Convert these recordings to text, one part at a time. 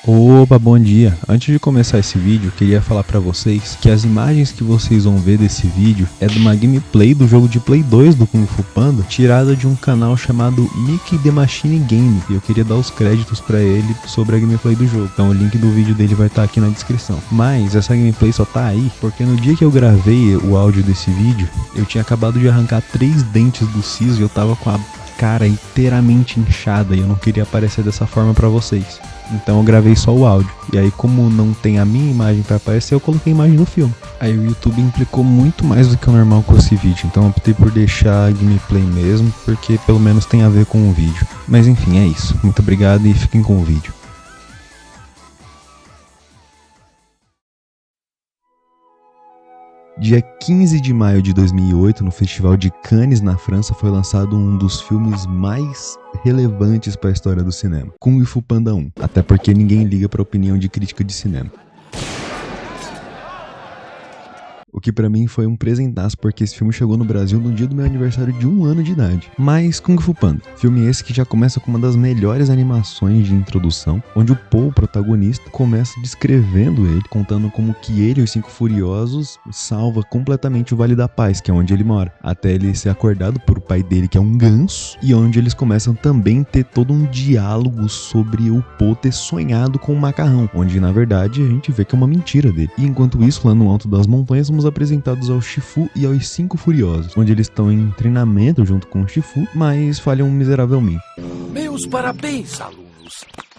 Opa, bom dia! Antes de começar esse vídeo, queria falar pra vocês que as imagens que vocês vão ver desse vídeo é de uma gameplay do jogo de Play 2 do Kung Fu Panda, tirada de um canal chamado Mickey The Machine Game, e eu queria dar os créditos pra ele sobre a gameplay do jogo. Então o link do vídeo dele vai estar aqui na descrição. Mas essa gameplay só tá aí porque no dia que eu gravei o áudio desse vídeo, eu tinha acabado de arrancar 3 dentes do siso e eu tava com a cara inteiramente inchada e eu não queria aparecer dessa forma pra vocês. Então eu gravei só o áudio. E aí, como não tem a minha imagem pra aparecer, eu coloquei a imagem do filme. Aí o YouTube implicou muito mais do que o normal com esse vídeo. Então eu optei por deixar a gameplay mesmo, porque pelo menos tem a ver com o vídeo. Mas enfim, é isso. Muito obrigado e fiquem com o vídeo. Dia 15 de maio de 2008, no Festival de Cannes, na França, foi lançado um dos filmes mais relevantes para a história do cinema, Kung Fu Panda 1, até porque ninguém liga para a opinião de crítica de cinema. O que pra mim foi um presentaço, porque esse filme chegou no Brasil no dia do meu aniversário de 1 ano de idade. Mas Kung Fu Panda, filme esse que já começa com uma das melhores animações de introdução, onde o Po, o protagonista, começa descrevendo ele, contando como que ele e os 5 Furiosos salva completamente o Vale da Paz, que é onde ele mora, até ele ser acordado por o pai dele, que é um ganso, e onde eles começam também a ter todo um diálogo sobre o Po ter sonhado com o macarrão, onde na verdade a gente vê que é uma mentira dele. E enquanto isso, lá no alto das montanhas, somos apresentados ao Shifu e aos 5 Furiosos, onde eles estão em treinamento junto com o Shifu, mas falham miseravelmente. Meus parabéns, alunos!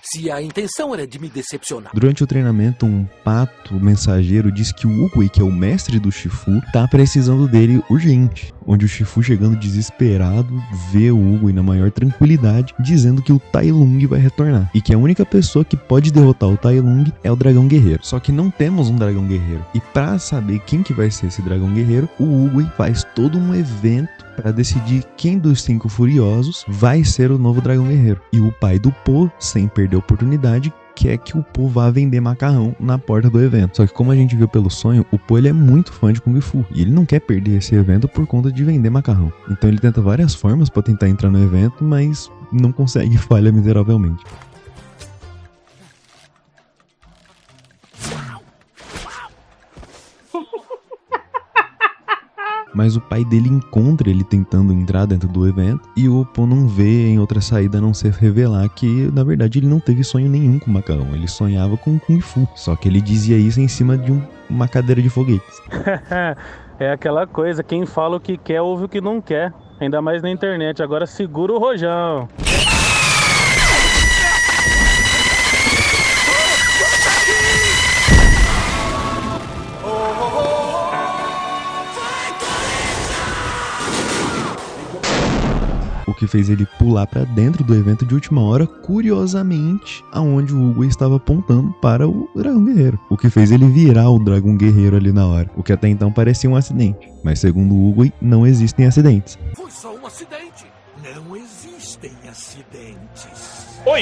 Se a intenção era de me decepcionar. Durante o treinamento, um pato mensageiro diz que o Oogway, que é o mestre do Shifu, tá precisando dele urgente. Onde o Shifu, chegando desesperado, vê o Oogway na maior tranquilidade, dizendo que o Tai Lung vai retornar. E que a única pessoa que pode derrotar o Tai Lung é o Dragão Guerreiro. Só que não temos um Dragão Guerreiro. E pra saber quem que vai ser esse Dragão Guerreiro, o Oogway faz todo um evento para decidir quem dos 5 Furiosos vai ser o novo Dragão Guerreiro. E o pai do Po, sem perder a oportunidade, quer que o Po vá vender macarrão na porta do evento. Só que como a gente viu pelo sonho, o Po ele é muito fã de Kung Fu. E ele não quer perder esse evento por conta de vender macarrão. Então ele tenta várias formas para tentar entrar no evento, mas não consegue e falha miseravelmente. Mas o pai dele encontra ele tentando entrar dentro do evento e o Po não vê em outra saída a não ser revelar que, na verdade, ele não teve sonho nenhum com o macarrão. Ele sonhava com Kung Fu. Só que ele dizia isso em cima de uma cadeira de foguetes. É aquela coisa, quem fala o que quer ouve o que não quer. Ainda mais na internet. Agora segura o rojão. O que fez ele pular pra dentro do evento de última hora, curiosamente, aonde o Oogway estava apontando para o Dragão Guerreiro. O que fez ele virar o Dragão Guerreiro ali na hora, o que até então parecia um acidente. Mas segundo o Oogway, não existem acidentes. Foi só um acidente. Não existem acidentes. Oi!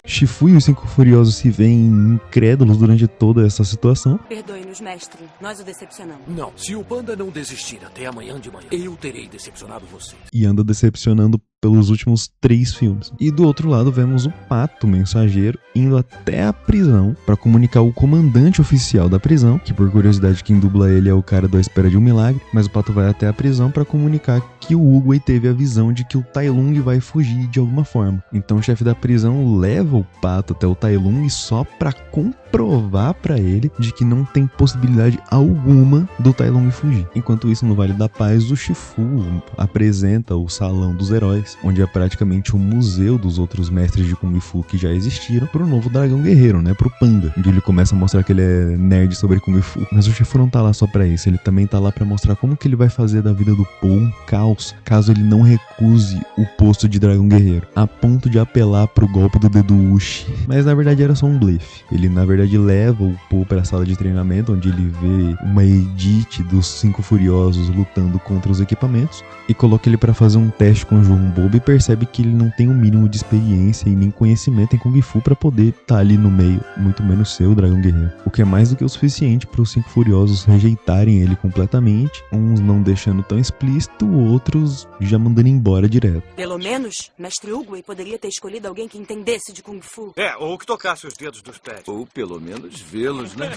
Shifu e os 5 Furiosos se veem incrédulos durante toda essa situação. Perdoe-nos, mestre. Nós o decepcionamos. Não, se o panda não desistir até amanhã de manhã, eu terei decepcionado você. E anda decepcionando pelos últimos 3 filmes. E do outro lado vemos o Pato Mensageiro indo até a prisão para comunicar o comandante oficial da prisão, que por curiosidade quem dubla ele é o cara da Espera de um Milagre, mas o Pato vai até a prisão para comunicar que o Oogway teve a visão de que o Tai Lung vai fugir de alguma forma. Então o chefe da prisão leva o Pato até o Tai Lung só para comprovar para ele de que não tem possibilidade alguma do Tai Lung fugir. Enquanto isso, no Vale da Paz, o Shifu apresenta o Salão dos Heróis, onde é praticamente o museu dos outros mestres de Kung Fu que já existiram, pro novo Dragão Guerreiro, né, pro Panda, onde ele começa a mostrar que ele é nerd sobre Kung Fu. Mas o Shifu não tá lá só pra isso, ele também tá lá pra mostrar como que ele vai fazer da vida do Po um caos, caso ele não recuse o posto de Dragão Guerreiro, a ponto de apelar pro golpe do dedo Uchi. Mas na verdade era só um blefe. Ele na verdade leva o Po pra sala de treinamento, onde ele vê uma edit dos 5 Furiosos lutando contra os equipamentos, e coloca ele pra fazer um teste com o João bobo e percebe que ele não tem o mínimo de experiência e nem conhecimento em Kung Fu pra poder estar ali no meio, muito menos ser o Dragão Guerreiro. O que é mais do que o suficiente para os 5 Furiosos rejeitarem ele completamente, uns não deixando tão explícito, outros já mandando embora direto. Pelo menos, Mestre Uguay poderia ter escolhido alguém que entendesse de Kung Fu. Ou que tocasse os dedos dos pés. Ou pelo menos vê-los, né?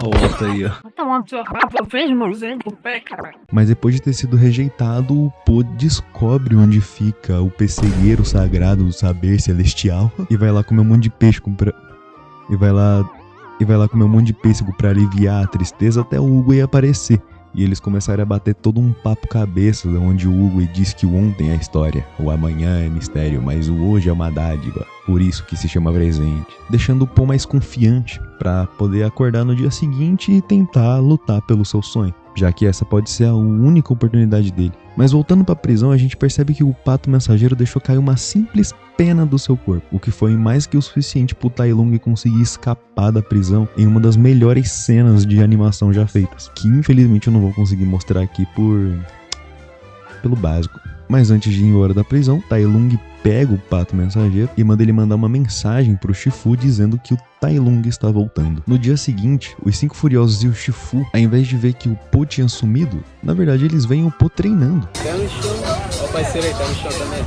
A outra aí, ó. Mas depois de ter sido rejeitado, o Po descobre onde fica o pessegueiro sagrado do saber celestial e vai lá comer um monte de peixe e vai lá comer um monte de pêssego pra aliviar a tristeza até o Uguay aparecer. E eles começaram a bater todo um papo cabeça, onde o Uguay diz que o ontem é história, o amanhã é mistério, mas o hoje é uma dádiva, por isso que se chama presente. Deixando o Po mais confiante pra poder acordar no dia seguinte e tentar lutar pelo seu sonho, já que essa pode ser a única oportunidade dele. Mas voltando pra prisão, a gente percebe que o Pato Mensageiro deixou cair uma simples pena do seu corpo, o que foi mais que o suficiente pro Tai Lung conseguir escapar da prisão em uma das melhores cenas de animação já feitas, que infelizmente eu não vou conseguir mostrar aqui pelo básico. Mas antes de ir embora da prisão, Tai Lung pega o Pato Mensageiro e manda ele mandar uma mensagem pro Shifu dizendo que o Tai Lung está voltando. No dia seguinte, os 5 Furiosos e o Shifu, ao invés de ver que o Po tinha sumido, na verdade eles veem o Po treinando. Tá no chão, ó o parceiro aí, tá no chão também.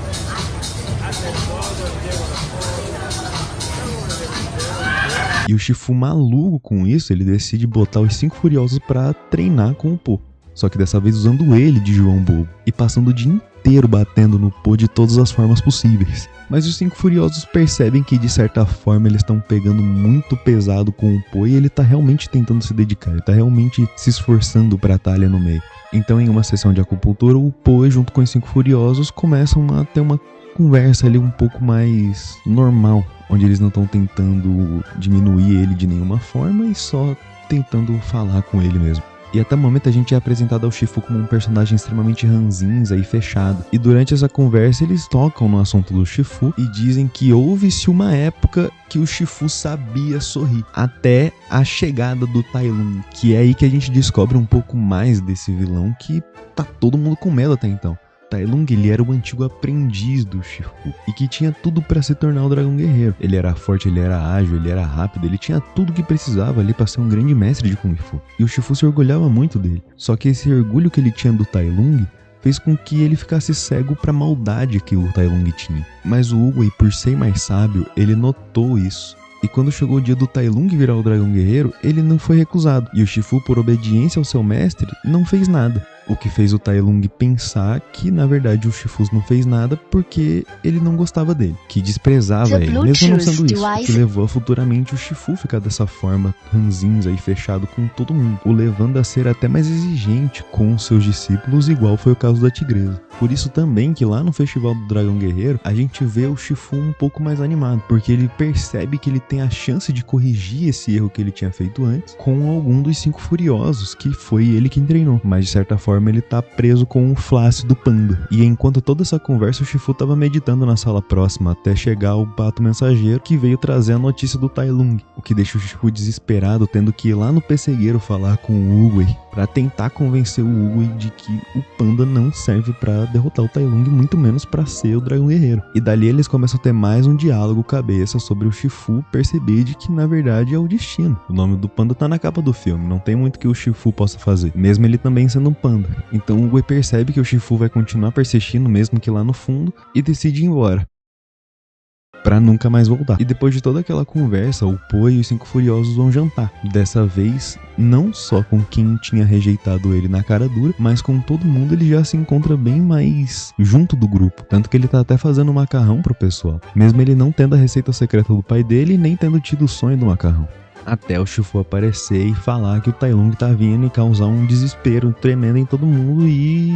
E o Shifu, maluco com isso, ele decide botar os 5 Furiosos pra treinar com o Po. Só que dessa vez usando ele de João Bobo e passando o dia inteiro batendo no Po de todas as formas possíveis. Mas os 5 Furiosos percebem que de certa forma eles estão pegando muito pesado com o Po e ele tá realmente tentando se dedicar, ele tá realmente se esforçando pra estar ali no meio. Então em uma sessão de acupuntura, o Po junto com os 5 Furiosos começam a ter uma conversa ali um pouco mais normal, onde eles não estão tentando diminuir ele de nenhuma forma e só tentando falar com ele mesmo. E até o momento a gente é apresentado ao Shifu como um personagem extremamente ranzinza e fechado. E durante essa conversa eles tocam no assunto do Shifu e dizem que houve-se uma época que o Shifu sabia sorrir, até a chegada do Tai Lung, que é aí que a gente descobre um pouco mais desse vilão que tá todo mundo com medo até então. Tai Lung, ele era o antigo aprendiz do Shifu e que tinha tudo pra se tornar o Dragão Guerreiro. Ele era forte, ele era ágil, ele era rápido, ele tinha tudo que precisava ali pra ser um grande mestre de Kung Fu. E o Shifu se orgulhava muito dele. Só que esse orgulho que ele tinha do Tai Lung fez com que ele ficasse cego pra maldade que o Tai Lung tinha. Mas o Uguay, por ser mais sábio, ele notou isso. E quando chegou o dia do Tai Lung virar o Dragão Guerreiro, ele não foi recusado. E o Shifu, por obediência ao seu mestre, não fez nada. O que fez o Tai Lung pensar que, na verdade, o Shifu não fez nada porque ele não gostava dele, que desprezava ele, mesmo não sendo isso, o que levou a futuramente o Shifu ficar dessa forma ranzinza e fechado com todo mundo, o levando a ser até mais exigente com seus discípulos, igual foi o caso da Tigresa. Por isso também que lá no Festival do Dragão Guerreiro, a gente vê o Shifu um pouco mais animado, porque ele percebe que ele tem a chance de corrigir esse erro que ele tinha feito antes com algum dos 5 Furiosos, que foi ele quem treinou, mas de certa forma ele tá preso com o flácido panda. E enquanto toda essa conversa, o Shifu tava meditando na sala próxima até chegar o Pato Mensageiro, que veio trazer a notícia do Tai Lung, o que deixa o Shifu desesperado, tendo que ir lá no pessegueiro falar com o Uguay pra tentar convencer o Uguay de que o panda não serve pra derrotar o Tai Lung, muito menos pra ser o Dragão Guerreiro. E dali eles começam a ter mais um diálogo cabeça sobre o Shifu perceber de que na verdade é o destino. O nome do panda tá na capa do filme, não tem muito que o Shifu possa fazer, mesmo ele também sendo um panda. Então o Uguay percebe que o Shifu vai continuar persistindo mesmo que lá no fundo e decide ir embora pra nunca mais voltar. E depois de toda aquela conversa, o Po e os 5 Furiosos vão jantar. Dessa vez, não só com quem tinha rejeitado ele na cara dura, mas com todo mundo ele já se encontra bem mais junto do grupo. Tanto que ele tá até fazendo macarrão pro pessoal, mesmo ele não tendo a receita secreta do pai dele e nem tendo tido o sonho do macarrão. Até o Shifu aparecer e falar que o Tai Lung tá vindo e causar um desespero tremendo em todo mundo e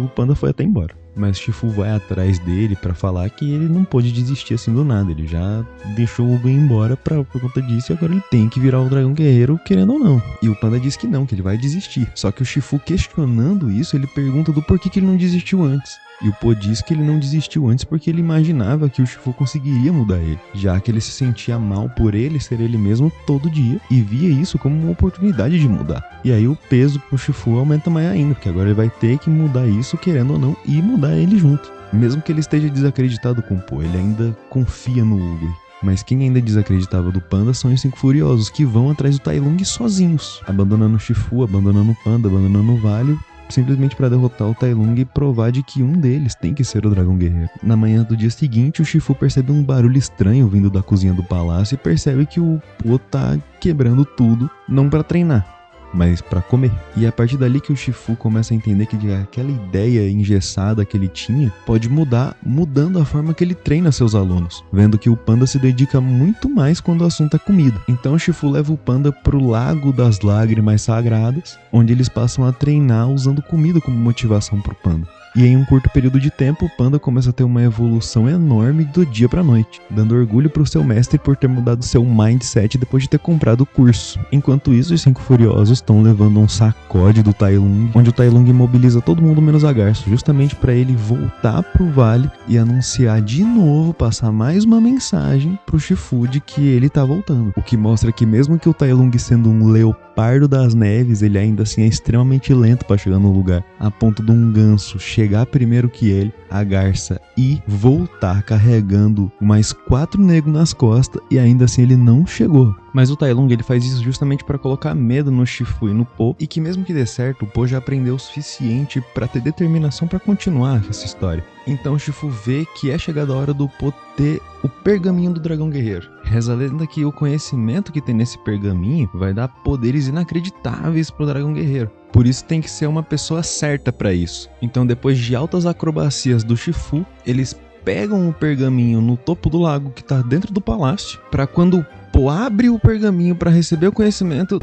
o panda foi até embora. Mas o Shifu vai atrás dele pra falar que ele não pôde desistir assim do nada. Ele já deixou o Uguay embora por conta disso e agora ele tem que virar o Dragão Guerreiro querendo ou não. E o panda diz que não, que ele vai desistir. Só que o Shifu, questionando isso, ele pergunta do porquê que ele não desistiu antes. E o Po diz que ele não desistiu antes porque ele imaginava que o Shifu conseguiria mudar ele, já que ele se sentia mal por ele ser ele mesmo todo dia e via isso como uma oportunidade de mudar. E aí o peso pro Shifu aumenta mais ainda, porque agora ele vai ter que mudar isso querendo ou não e mudar ele junto. Mesmo que ele esteja desacreditado com o Po, ele ainda confia no Oogway. Mas quem ainda desacreditava do Panda são os 5 Furiosos, que vão atrás do Tai Lung sozinhos, abandonando o Shifu, abandonando o Panda, abandonando o Vale, simplesmente para derrotar o Tai Lung e provar de que um deles tem que ser o Dragão Guerreiro. Na manhã do dia seguinte, o Shifu percebe um barulho estranho vindo da cozinha do palácio e percebe que o Po tá quebrando tudo, não para treinar, mas pra comer. E é a partir dali que o Shifu começa a entender que aquela ideia engessada que ele tinha pode mudar, mudando a forma que ele treina seus alunos, vendo que o Panda se dedica muito mais quando o assunto é comida. Então o Shifu leva o Panda pro Lago das Lágrimas Sagradas, onde eles passam a treinar usando comida como motivação pro Panda. E em um curto período de tempo, o Panda começa a ter uma evolução enorme do dia pra noite, dando orgulho pro seu mestre por ter mudado seu mindset depois de ter comprado o curso. Enquanto isso, os 5 Furiosos estão levando um sacode do Tai Lung, onde o Tai Lung imobiliza todo mundo menos a Garça, justamente pra ele voltar pro vale e anunciar de novo, passar mais uma mensagem pro Shifu de que ele tá voltando. O que mostra que mesmo que o Tai Lung sendo um leopardo das neves, ele ainda assim é extremamente lento pra chegar no lugar, a ponto de um ganso chegar primeiro que ele, a Garça, e voltar carregando mais 4 negros nas costas, e ainda assim ele não chegou. Mas o Tai Lung, ele faz isso justamente para colocar medo no Shifu e no Po, e que mesmo que dê certo, o Po já aprendeu o suficiente para ter determinação para continuar essa história. Então o Shifu vê que é chegada a hora do Po ter o pergaminho do Dragão Guerreiro. Reza a lenda que o conhecimento que tem nesse pergaminho vai dar poderes inacreditáveis pro Dragão Guerreiro. Por isso tem que ser uma pessoa certa para isso. Então depois de altas acrobacias do Shifu, eles pegam o pergaminho no topo do lago que tá dentro do palácio, para quando o Po abre o pergaminho para receber o conhecimento,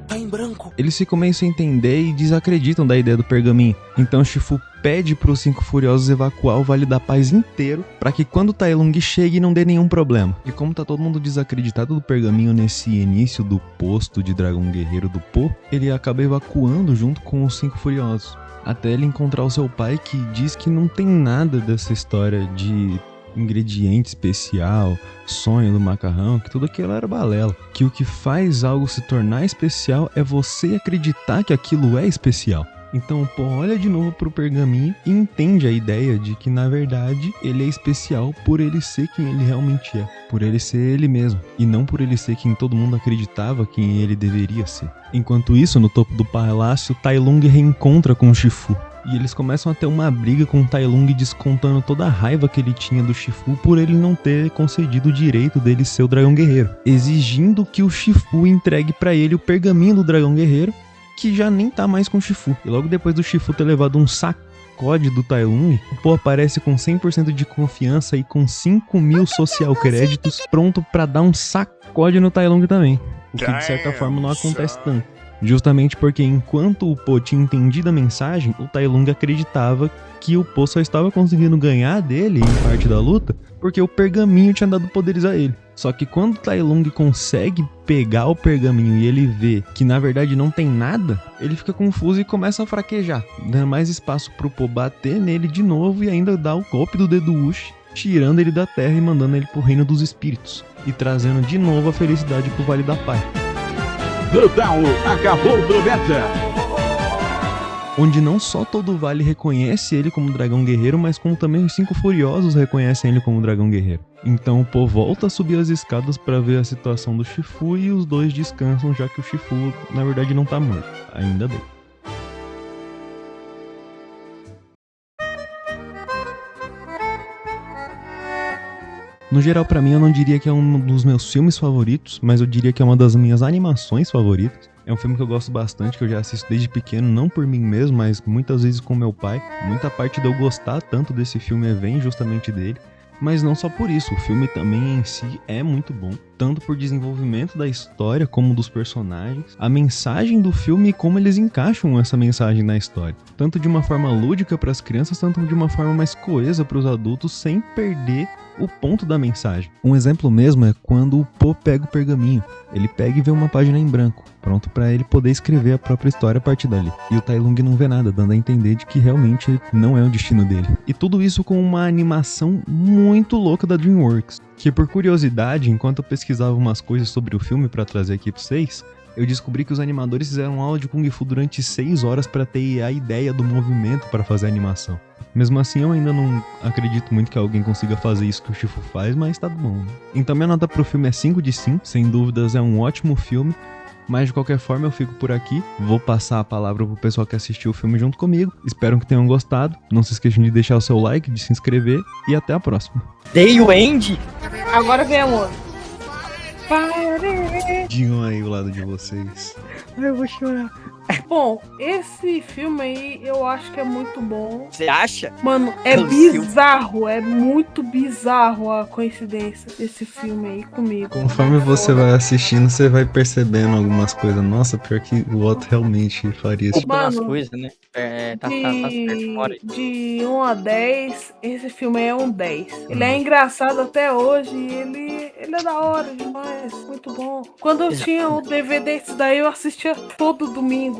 Tá em branco. eles ficam meio sem entender e desacreditam da ideia do pergaminho. Então Shifu pede para os 5 Furiosos evacuar o Vale da Paz inteiro, para que quando o Tai Lung chegue não dê nenhum problema. E como tá todo mundo desacreditado do pergaminho nesse início do posto de Dragão Guerreiro do Po, ele acaba evacuando junto com os 5 Furiosos, até ele encontrar o seu pai, que diz que não tem nada dessa história de ingrediente especial, sonho do macarrão, que tudo aquilo era balela. Que o que faz algo se tornar especial é você acreditar que aquilo é especial. Então o Po olha de novo pro pergaminho e entende a ideia de que na verdade ele é especial por ele ser quem ele realmente é, por ele ser ele mesmo, e não por ele ser quem todo mundo acreditava quem ele deveria ser. Enquanto isso, no topo do palácio, Tai Lung reencontra com o Shifu. E eles começam a ter uma briga com o Tai Lung, descontando toda a raiva que ele tinha do Shifu por ele não ter concedido o direito dele ser o Dragão Guerreiro, exigindo que o Shifu entregue pra ele o pergaminho do Dragão Guerreiro, que já nem tá mais com o Shifu. E logo depois do Shifu ter levado um sacode do Tai Lung, o Po aparece com 100% de confiança e com 5.000 social créditos, pronto pra dar um sacode no Tai Lung também. O que de certa forma não acontece tanto. Justamente porque enquanto o Po tinha entendido a mensagem, o Tai Lung acreditava que o Po só estava conseguindo ganhar dele em parte da luta porque o pergaminho tinha dado poderes a ele. Só que quando o Tai Lung consegue pegar o pergaminho e ele vê que na verdade não tem nada, ele fica confuso e começa a fraquejar, dando mais espaço pro Po bater nele de novo e ainda dar o golpe do dedo Uchi, tirando ele da terra e mandando ele pro reino dos espíritos, e trazendo de novo a felicidade pro Vale da Paz. Total, acabou do beta. Onde não só todo o vale reconhece ele como Dragão Guerreiro, mas como também os 5 Furiosos reconhecem ele como Dragão Guerreiro. Então o Po volta a subir as escadas para ver a situação do Shifu e os dois descansam, já que o Shifu na verdade não tá morto, ainda bem. No geral, pra mim, eu não diria que é um dos meus filmes favoritos, mas eu diria que é uma das minhas animações favoritas. É um filme que eu gosto bastante, que eu já assisto desde pequeno, não por mim mesmo, mas muitas vezes com meu pai. Muita parte de eu gostar tanto desse filme vem justamente dele. Mas não só por isso, o filme também em si é muito bom, tanto por desenvolvimento da história como dos personagens, a mensagem do filme e como eles encaixam essa mensagem na história, tanto de uma forma lúdica para as crianças, tanto de uma forma mais coesa para os adultos, sem perder o ponto da mensagem. Um exemplo mesmo é quando o Po pega o pergaminho, ele pega e vê uma página em branco, pronto para ele poder escrever a própria história a partir dali. E o Tai Lung não vê nada, dando a entender de que realmente não é o destino dele. E tudo isso com uma animação muito louca da DreamWorks, que por curiosidade, enquanto eu pesquisava umas coisas sobre o filme para trazer aqui pra vocês, eu descobri que os animadores fizeram aula de Kung Fu durante 6 horas pra ter a ideia do movimento para fazer a animação. Mesmo assim, eu ainda não acredito muito que alguém consiga fazer isso que o Shifu faz, mas tá bom. Então minha nota pro filme é 5 de 5, sem dúvidas é um ótimo filme. Mas de qualquer forma eu fico por aqui, vou passar a palavra pro pessoal que assistiu o filme junto comigo. Espero que tenham gostado, não se esqueçam de deixar o seu like, de se inscrever e até a próxima. Dei o end? Agora vem amor. Digam aí o lado de vocês. Eu vou chorar. Bom, esse filme aí eu acho que é muito bom. Você acha? Mano, é bizarro, é muito bizarro a coincidência desse filme aí comigo. Conforme você vai assistindo, você vai percebendo algumas coisas. Nossa, pior que o Otto realmente faria isso. Mano, coisas, né? Tá fora. De 1 a 10, esse filme aí é um 10. Ele é engraçado até hoje, ele é da hora demais, muito bom. Quando eu tinha o DVD desse daí, eu assistia todo domingo.